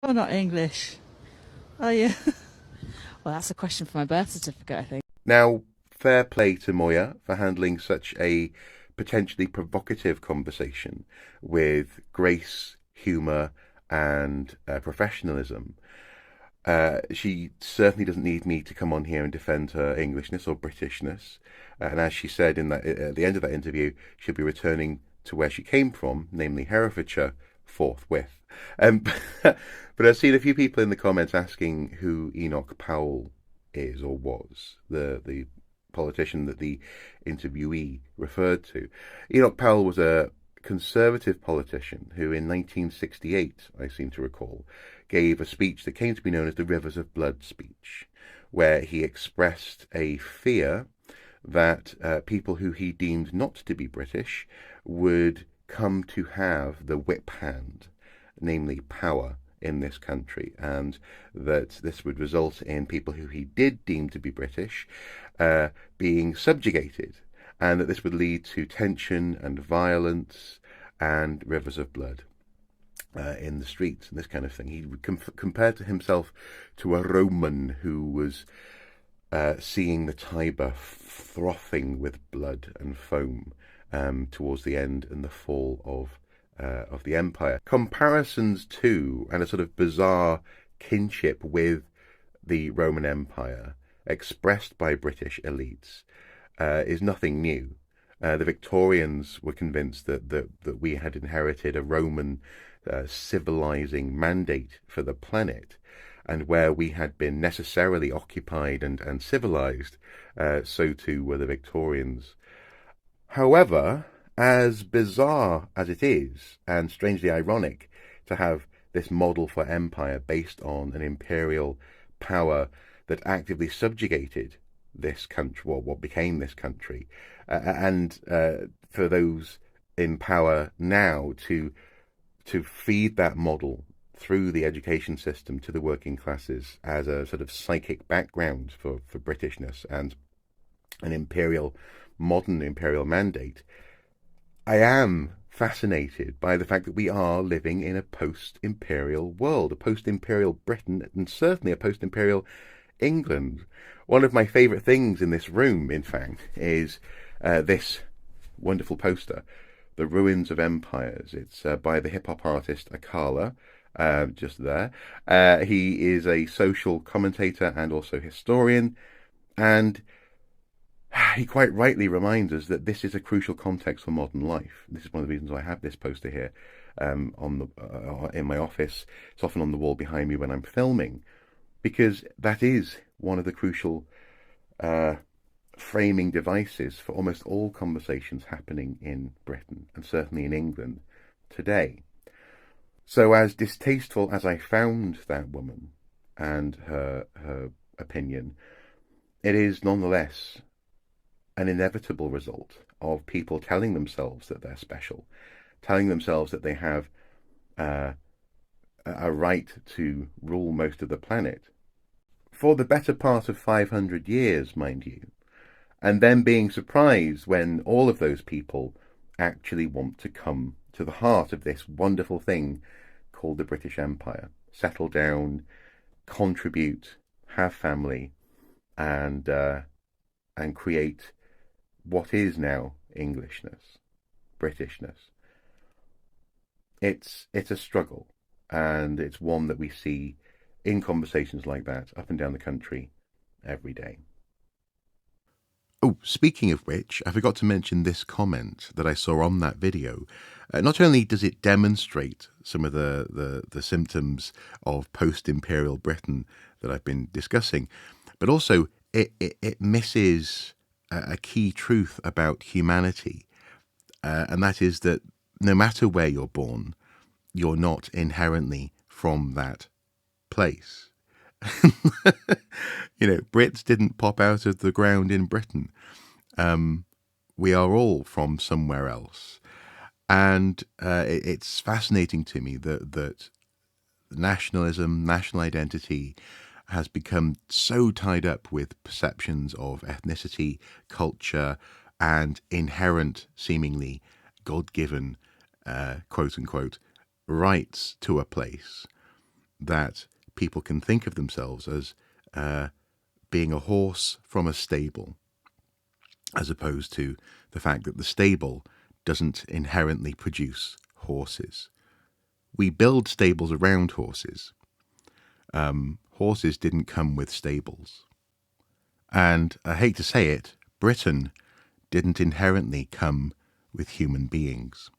Oh, not English. Oh, yeah. Well, that's a question for my birth certificate, I think. Now, fair play to Moya for handling such a potentially provocative conversation with grace, humour, and professionalism. She certainly doesn't need me to come on here and defend her Englishness or Britishness. And as she said in that at the end of that interview, she'll be returning to where she came from, namely Herefordshire, forthwith. Um, but I've seen a few people in the comments asking who Enoch Powell is or was, the politician that the interviewee referred to. Enoch Powell was a conservative politician who, in 1968, I seem to recall, gave a speech that came to be known as the Rivers of Blood speech, where he expressed a fear that people who he deemed not to be British would come to have the whip hand, namely power, in this country, and that this would result in people who he did deem to be British being subjugated, and that this would lead to tension and violence and rivers of blood in the streets and this kind of thing. He compared to himself to a Roman who was seeing the Tiber frothing with blood and foam towards the end and the fall of the empire. Comparisons to and a sort of bizarre kinship with the Roman Empire expressed by British elites is nothing new. The Victorians were convinced that we had inherited a Roman civilizing mandate for the planet, and where we had been necessarily occupied and civilized, so too were the Victorians. However, as bizarre as it is, and strangely ironic, to have this model for empire based on an imperial power that actively subjugated this country, well, what became this country, and for those in power now to feed that model through the education system to the working classes as a sort of psychic background for Britishness and an modern imperial mandate. I am fascinated by the fact that we are living in a post-imperial world, a post-imperial Britain, and certainly a post-imperial England. One of my favourite things in this room, in fact, is this wonderful poster, The Ruins of Empires. It's by the hip-hop artist Akala, just there. He is a social commentator and also historian, and he quite rightly reminds us that this is a crucial context for modern life. This is one of the reasons I have this poster here in my office. It's often on the wall behind me when I'm filming, because that is one of the crucial framing devices for almost all conversations happening in Britain, and certainly in England today. So as distasteful as I found that woman and her opinion, it is nonetheless an inevitable result of people telling themselves that they're special, telling themselves that they have a right to rule most of the planet for the better part of 500 years, mind you, and then being surprised when all of those people actually want to come to the heart of this wonderful thing called the British Empire, settle down, contribute, have family, and create what is now Englishness, Britishness. It's a struggle, and it's one that we see in conversations like that up and down the country every day. Oh, speaking of which, I forgot to mention this comment that I saw on that video. Not only does it demonstrate some of the symptoms of post-imperial Britain that I've been discussing, but also it misses a key truth about humanity, and that is that no matter where you're born, you're not inherently from that place. Brits didn't pop out of the ground in Britain. We are all from somewhere else. And it's fascinating to me that nationalism, national identity has become so tied up with perceptions of ethnicity, culture, and inherent, seemingly God-given, quote-unquote, rights to a place, that people can think of themselves as being a horse from a stable, as opposed to the fact that the stable doesn't inherently produce horses. We build stables around horses. Horses didn't come with stables. And I hate to say it, Britain didn't inherently come with human beings.